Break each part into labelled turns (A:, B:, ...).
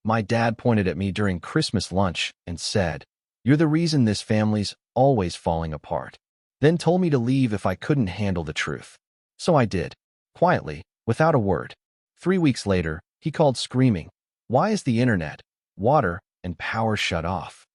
A: My dad pointed at me during Christmas lunch and said, "You're the reason this family's always falling apart." Then told me to leave if I couldn't handle the truth. So I did, quietly, without a word. 3 weeks later, he called screaming, "Why is the internet, water, and power shut off?"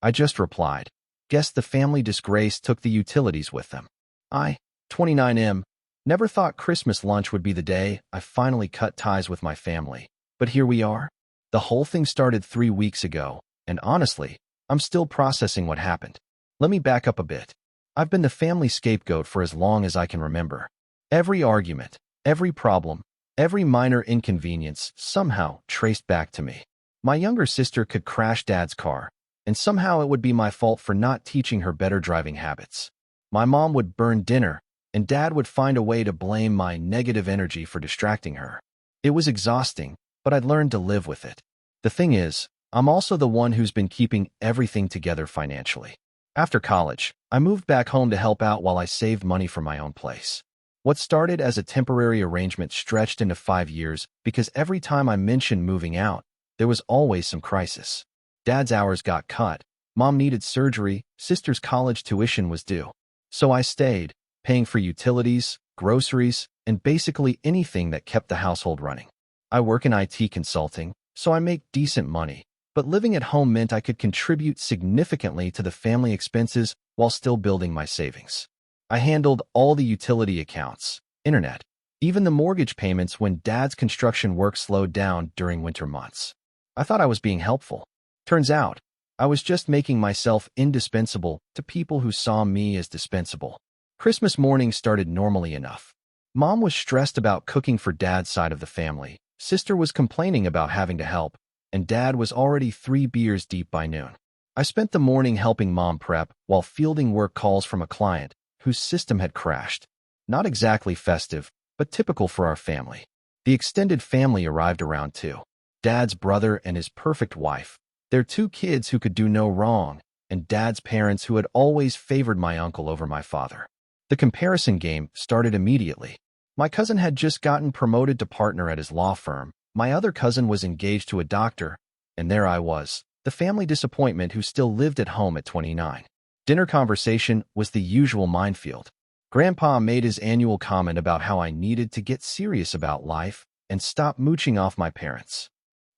A: I just replied, "Guess the family disgrace took the utilities with them." I, 29M, never thought Christmas lunch would be the day I finally cut ties with my family. But here we are. The whole thing started 3 weeks ago, and honestly, I'm still processing what happened. Let me back up a bit. I've been the family scapegoat for as long as I can remember. Every argument, every problem, every minor inconvenience somehow traced back to me. My younger sister could crash Dad's car, and somehow it would be my fault for not teaching her better driving habits. My mom would burn dinner, and Dad would find a way to blame my negative energy for distracting her. It was exhausting, but I'd learned to live with it. The thing is, I'm also the one who's been keeping everything together financially. After college, I moved back home to help out while I saved money for my own place. What started as a temporary arrangement stretched into 5 years because every time I mentioned moving out, there was always some crisis. Dad's hours got cut, Mom needed surgery, sister's college tuition was due. So I stayed, paying for utilities, groceries, and basically anything that kept the household running. I work in IT consulting, so I make decent money, but living at home meant I could contribute significantly to the family expenses while still building my savings. I handled all the utility accounts, internet, even the mortgage payments when Dad's construction work slowed down during winter months. I thought I was being helpful. Turns out, I was just making myself indispensable to people who saw me as dispensable. Christmas morning started normally enough. Mom was stressed about cooking for Dad's side of the family, sister was complaining about having to help, and Dad was already 3 beers deep by noon. I spent the morning helping Mom prep while fielding work calls from a client whose system had crashed. Not exactly festive, but typical for our family. The extended family arrived around too. Dad's brother and his perfect wife, their 2 kids who could do no wrong, and Dad's parents who had always favored my uncle over my father. The comparison game started immediately. My cousin had just gotten promoted to partner at his law firm. My other cousin was engaged to a doctor, and there I was, the family disappointment who still lived at home at 29. Dinner conversation was the usual minefield. Grandpa made his annual comment about how I needed to get serious about life and stop mooching off my parents.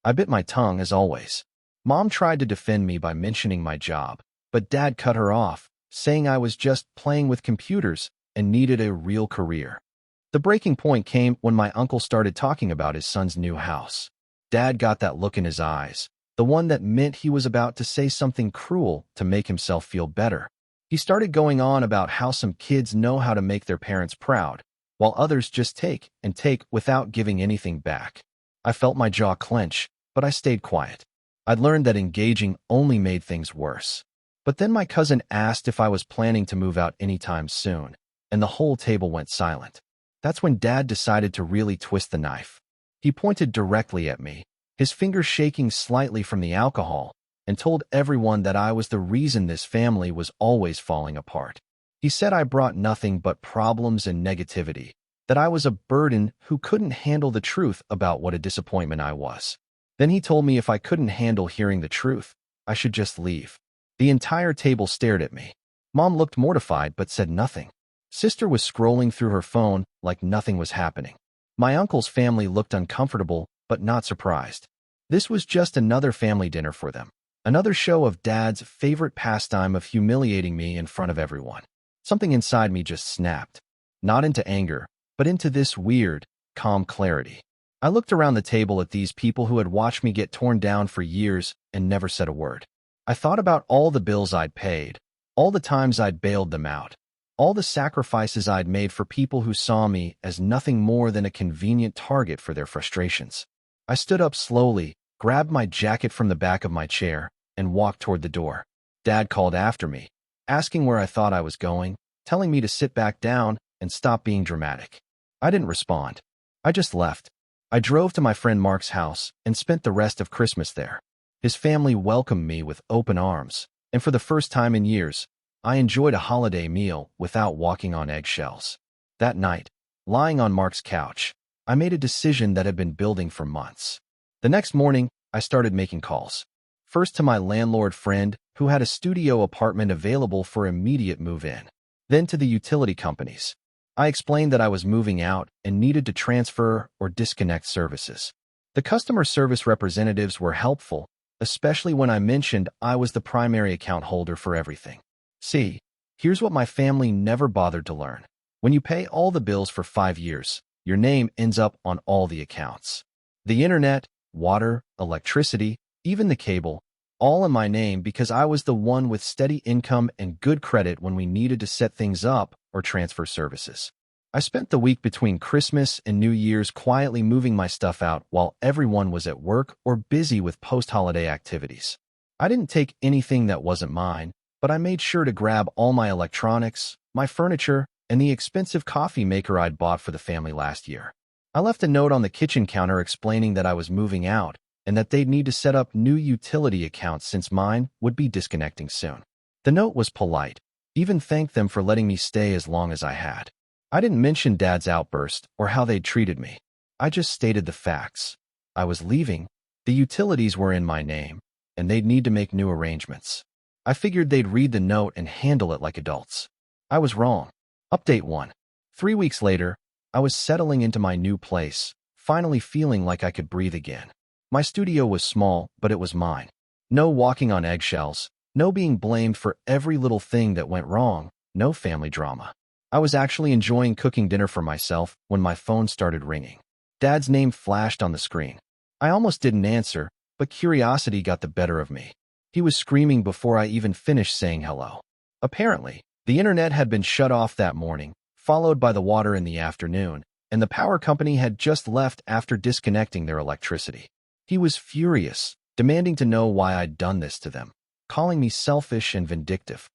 A: I bit my tongue as always. Mom tried to defend me by mentioning my job, but Dad cut her off, saying I was just playing with computers and needed a real career. The breaking point came when my uncle started talking about his son's new house. Dad got that look in his eyes, the one that meant he was about to say something cruel to make himself feel better. He started going on about how some kids know how to make their parents proud, while others just take and take without giving anything back. I felt my jaw clench, but I stayed quiet. I'd learned that engaging only made things worse. But then my cousin asked if I was planning to move out anytime soon, and the whole table went silent. That's when Dad decided to really twist the knife. He pointed directly at me, his fingers shaking slightly from the alcohol, and told everyone that I was the reason this family was always falling apart. He said I brought nothing but problems and negativity, that I was a burden who couldn't handle the truth about what a disappointment I was. Then he told me if I couldn't handle hearing the truth, I should just leave. The entire table stared at me. Mom looked mortified but said nothing. Sister was scrolling through her phone like nothing was happening. My uncle's family looked uncomfortable but not surprised. This was just another family dinner for them. Another show of Dad's favorite pastime of humiliating me in front of everyone. Something inside me just snapped. Not into anger, but into this weird, calm clarity. I looked around the table at these people who had watched me get torn down for years and never said a word. I thought about all the bills I'd paid, all the times I'd bailed them out, all the sacrifices I'd made for people who saw me as nothing more than a convenient target for their frustrations. I stood up slowly, grabbed my jacket from the back of my chair, and walked toward the door. Dad called after me, asking where I thought I was going, telling me to sit back down and stop being dramatic. I didn't respond. I just left. I drove to my friend Mark's house and spent the rest of Christmas there. His family welcomed me with open arms, and for the first time in years, I enjoyed a holiday meal without walking on eggshells. That night, lying on Mark's couch, I made a decision that had been building for months. The next morning, I started making calls. First to my landlord friend, who had a studio apartment available for immediate move-in. Then to the utility companies. I explained that I was moving out and needed to transfer or disconnect services. The customer service representatives were helpful, especially when I mentioned I was the primary account holder for everything. See, here's what my family never bothered to learn. When you pay all the bills for 5 years, your name ends up on all the accounts. The internet, water, electricity, even the cable, all in my name because I was the one with steady income and good credit when we needed to set things up or transfer services. I spent the week between Christmas and New Year's quietly moving my stuff out while everyone was at work or busy with post-holiday activities. I didn't take anything that wasn't mine, but I made sure to grab all my electronics, my furniture, and the expensive coffee maker I'd bought for the family last year. I left a note on the kitchen counter explaining that I was moving out and that they'd need to set up new utility accounts since mine would be disconnecting soon. The note was polite, even thanked them for letting me stay as long as I had. I didn't mention Dad's outburst or how they'd treated me. I just stated the facts. I was leaving, the utilities were in my name, and they'd need to make new arrangements. I figured they'd read the note and handle it like adults. I was wrong. Update 1. 3 weeks later, I was settling into my new place, finally feeling like I could breathe again. My studio was small, but it was mine. No walking on eggshells, no being blamed for every little thing that went wrong, no family drama. I was actually enjoying cooking dinner for myself when my phone started ringing. Dad's name flashed on the screen. I almost didn't answer, but curiosity got the better of me. He was screaming before I even finished saying hello. Apparently, the internet had been shut off that morning, followed by the water in the afternoon, and the power company had just left after disconnecting their electricity. He was furious, demanding to know why I'd done this to them, calling me selfish and vindictive.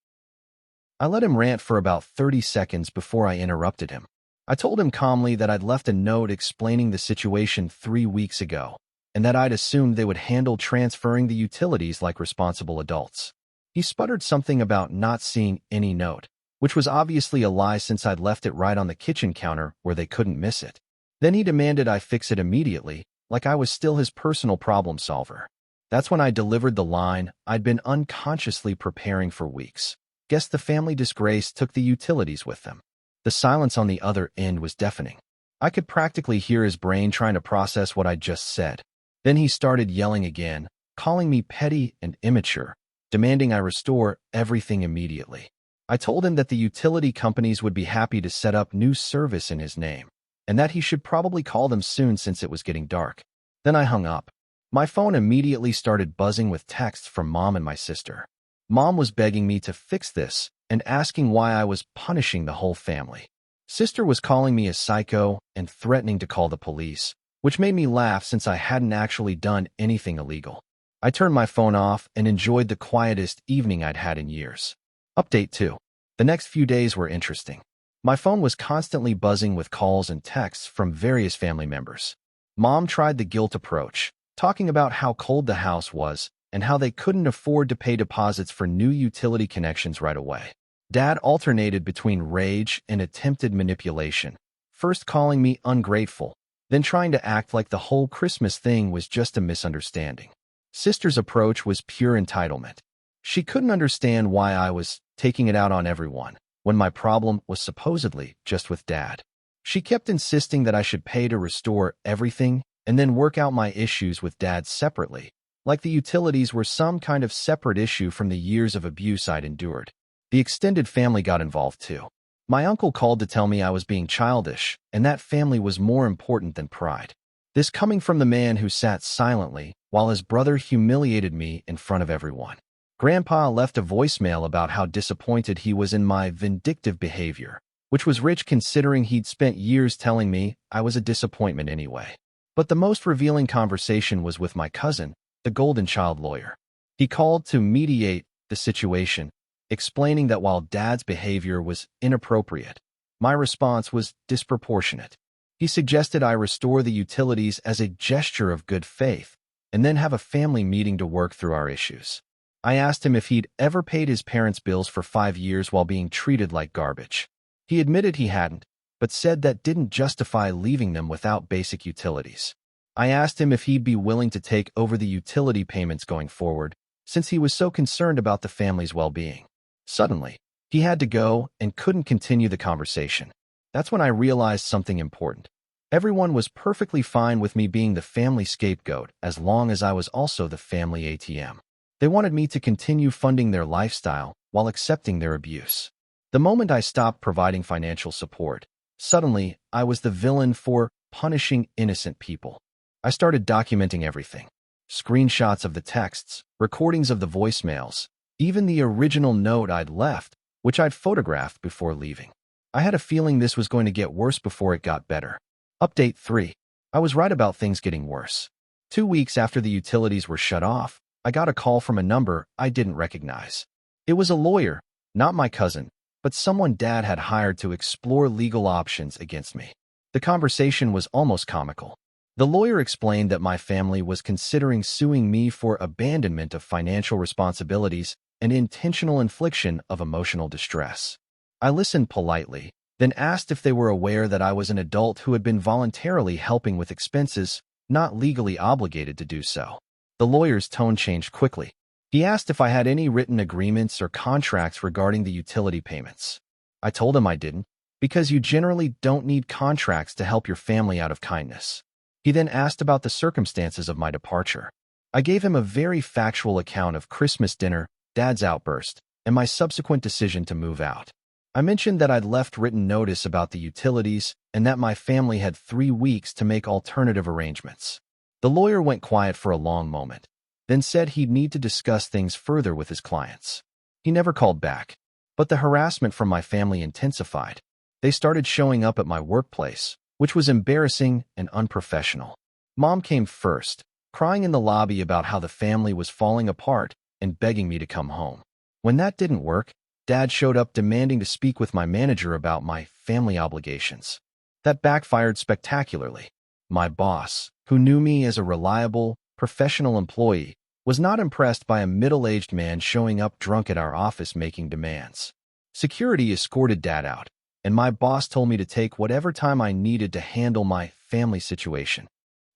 A: I let him rant for about 30 seconds before I interrupted him. I told him calmly that I'd left a note explaining the situation 3 weeks ago, and that I'd assumed they would handle transferring the utilities like responsible adults. He sputtered something about not seeing any note, which was obviously a lie since I'd left it right on the kitchen counter where they couldn't miss it. Then he demanded I fix it immediately, like I was still his personal problem solver. That's when I delivered the line I'd been unconsciously preparing for weeks. Guess the family disgrace took the utilities with them. The silence on the other end was deafening. I could practically hear his brain trying to process what I'd just said. Then he started yelling again, calling me petty and immature, demanding I restore everything immediately. I told him that the utility companies would be happy to set up new service in his name, and that he should probably call them soon since it was getting dark. Then I hung up. My phone immediately started buzzing with texts from Mom and my sister. Mom was begging me to fix this and asking why I was punishing the whole family. Sister was calling me a psycho and threatening to call the police, which made me laugh since I hadn't actually done anything illegal. I turned my phone off and enjoyed the quietest evening I'd had in years. Update 2. The next few days were interesting. My phone was constantly buzzing with calls and texts from various family members. Mom tried the guilt approach, talking about how cold the house was and how they couldn't afford to pay deposits for new utility connections right away. Dad alternated between rage and attempted manipulation, first calling me ungrateful, then trying to act like the whole Christmas thing was just a misunderstanding. Sister's approach was pure entitlement. She couldn't understand why I was taking it out on everyone, when my problem was supposedly just with Dad. She kept insisting that I should pay to restore everything and then work out my issues with Dad separately, like the utilities were some kind of separate issue from the years of abuse I'd endured. The extended family got involved too. My uncle called to tell me I was being childish, and that family was more important than pride. This coming from the man who sat silently while his brother humiliated me in front of everyone. Grandpa left a voicemail about how disappointed he was in my vindictive behavior, which was rich considering he'd spent years telling me I was a disappointment anyway. But the most revealing conversation was with my cousin, the golden child lawyer. He called to mediate the situation, explaining that while Dad's behavior was inappropriate, my response was disproportionate. He suggested I restore the utilities as a gesture of good faith, and then have a family meeting to work through our issues. I asked him if he'd ever paid his parents' bills for 5 years while being treated like garbage. He admitted he hadn't, but said that didn't justify leaving them without basic utilities. I asked him if he'd be willing to take over the utility payments going forward, since he was so concerned about the family's well-being. Suddenly, he had to go and couldn't continue the conversation. That's when I realized something important. Everyone was perfectly fine with me being the family scapegoat as long as I was also the family ATM. They wanted me to continue funding their lifestyle while accepting their abuse. The moment I stopped providing financial support, suddenly I was the villain for punishing innocent people. I started documenting everything. Screenshots of the texts, recordings of the voicemails, even the original note I'd left, which I'd photographed before leaving. I had a feeling this was going to get worse before it got better. Update 3. I was right about things getting worse. 2 weeks after the utilities were shut off, I got a call from a number I didn't recognize. It was a lawyer, not my cousin, but someone Dad had hired to explore legal options against me. The conversation was almost comical. The lawyer explained that my family was considering suing me for abandonment of financial responsibilities and intentional infliction of emotional distress. I listened politely, then asked if they were aware that I was an adult who had been voluntarily helping with expenses, not legally obligated to do so. The lawyer's tone changed quickly. He asked if I had any written agreements or contracts regarding the utility payments. I told him I didn't, because you generally don't need contracts to help your family out of kindness. He then asked about the circumstances of my departure. I gave him a very factual account of Christmas dinner, Dad's outburst, and my subsequent decision to move out. I mentioned that I'd left written notice about the utilities and that my family had 3 weeks to make alternative arrangements. The lawyer went quiet for a long moment, then said he'd need to discuss things further with his clients. He never called back, but the harassment from my family intensified. They started showing up at my workplace, which was embarrassing and unprofessional. Mom came first, crying in the lobby about how the family was falling apart and begging me to come home. When that didn't work, Dad showed up demanding to speak with my manager about my family obligations. That backfired spectacularly. My boss, who knew me as a reliable, professional employee, was not impressed by a middle-aged man showing up drunk at our office making demands. Security escorted Dad out, and my boss told me to take whatever time I needed to handle my family situation.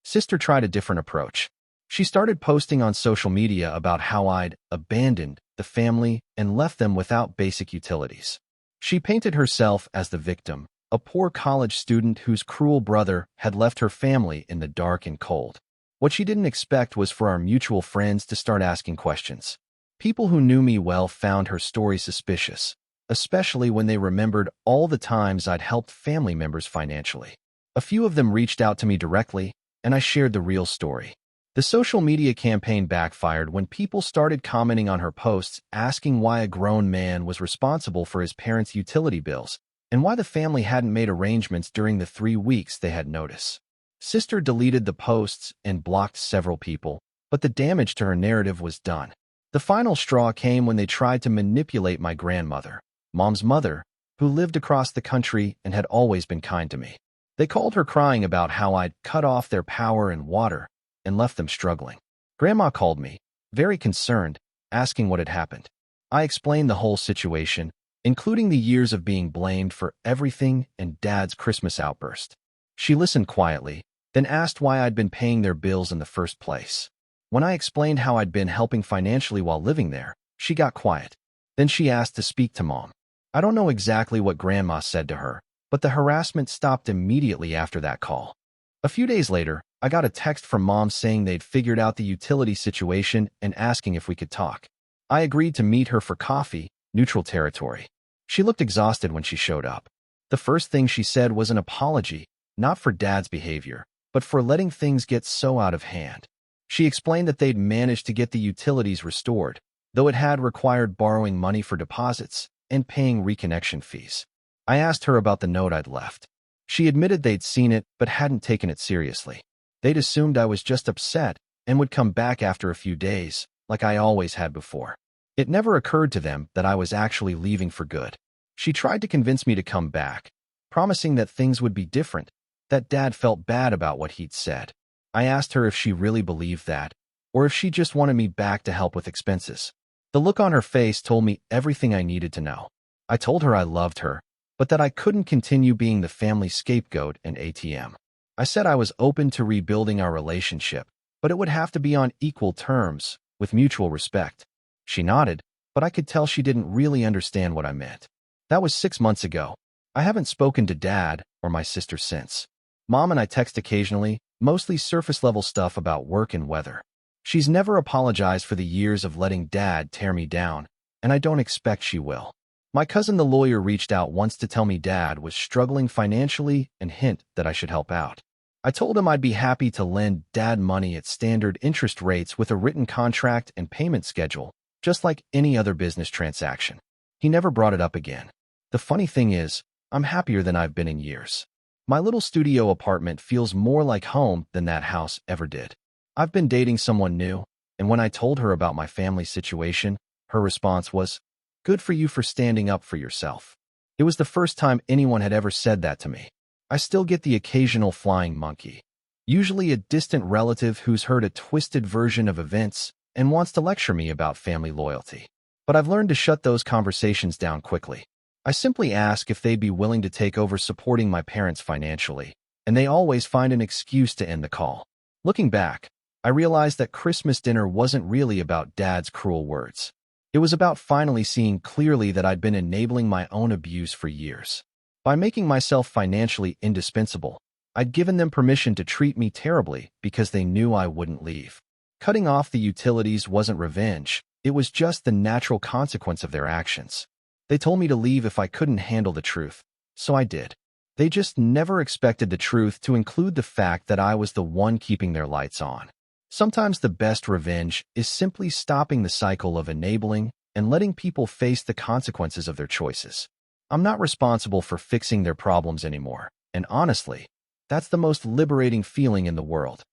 A: Sister tried a different approach. She started posting on social media about how I'd abandoned the family and left them without basic utilities. She painted herself as the victim, a poor college student whose cruel brother had left her family in the dark and cold. What she didn't expect was for our mutual friends to start asking questions. People who knew me well found her story suspicious, especially when they remembered all the times I'd helped family members financially. A few of them reached out to me directly, and I shared the real story. The social media campaign backfired when people started commenting on her posts asking why a grown man was responsible for his parents' utility bills and why the family hadn't made arrangements during the 3 weeks they had notice. Sister deleted the posts and blocked several people, but the damage to her narrative was done. The final straw came when they tried to manipulate my grandmother, Mom's mother, who lived across the country and had always been kind to me. They called her crying about how I'd cut off their power and water and left them struggling. Grandma called me, very concerned, asking what had happened. I explained the whole situation, including the years of being blamed for everything and Dad's Christmas outburst. She listened quietly, then asked why I'd been paying their bills in the first place. When I explained how I'd been helping financially while living there, she got quiet. Then she asked to speak to Mom. I don't know exactly what Grandma said to her, but the harassment stopped immediately after that call. A few days later, I got a text from Mom saying they'd figured out the utility situation and asking if we could talk. I agreed to meet her for coffee, neutral territory. She looked exhausted when she showed up. The first thing she said was an apology, not for Dad's behavior, but for letting things get so out of hand. She explained that they'd managed to get the utilities restored, though it had required borrowing money for deposits and paying reconnection fees. I asked her about the note I'd left. She admitted they'd seen it but hadn't taken it seriously. They'd assumed I was just upset and would come back after a few days, like I always had before. It never occurred to them that I was actually leaving for good. She tried to convince me to come back, promising that things would be different, that Dad felt bad about what he'd said. I asked her if she really believed that, or if she just wanted me back to help with expenses. The look on her face told me everything I needed to know. I told her I loved her, but that I couldn't continue being the family scapegoat and ATM. I said I was open to rebuilding our relationship, but it would have to be on equal terms, with mutual respect. She nodded, but I could tell she didn't really understand what I meant. That was 6 months ago. I haven't spoken to Dad or my sister since. Mom and I text occasionally, mostly surface-level stuff about work and weather. She's never apologized for the years of letting Dad tear me down, and I don't expect she will. My cousin the lawyer reached out once to tell me Dad was struggling financially and hint that I should help out. I told him I'd be happy to lend Dad money at standard interest rates with a written contract and payment schedule, just like any other business transaction. He never brought it up again. The funny thing is, I'm happier than I've been in years. My little studio apartment feels more like home than that house ever did. I've been dating someone new, and when I told her about my family situation, her response was, "Good for you for standing up for yourself." It was the first time anyone had ever said that to me. I still get the occasional flying monkey, usually a distant relative who's heard a twisted version of events and wants to lecture me about family loyalty. But I've learned to shut those conversations down quickly. I simply ask if they'd be willing to take over supporting my parents financially, and they always find an excuse to end the call. Looking back, I realized that Christmas dinner wasn't really about Dad's cruel words. It was about finally seeing clearly that I'd been enabling my own abuse for years. By making myself financially indispensable, I'd given them permission to treat me terribly because they knew I wouldn't leave. Cutting off the utilities wasn't revenge, it was just the natural consequence of their actions. They told me to leave if I couldn't handle the truth, so I did. They just never expected the truth to include the fact that I was the one keeping their lights on. Sometimes the best revenge is simply stopping the cycle of enabling and letting people face the consequences of their choices. I'm not responsible for fixing their problems anymore, and honestly, that's the most liberating feeling in the world.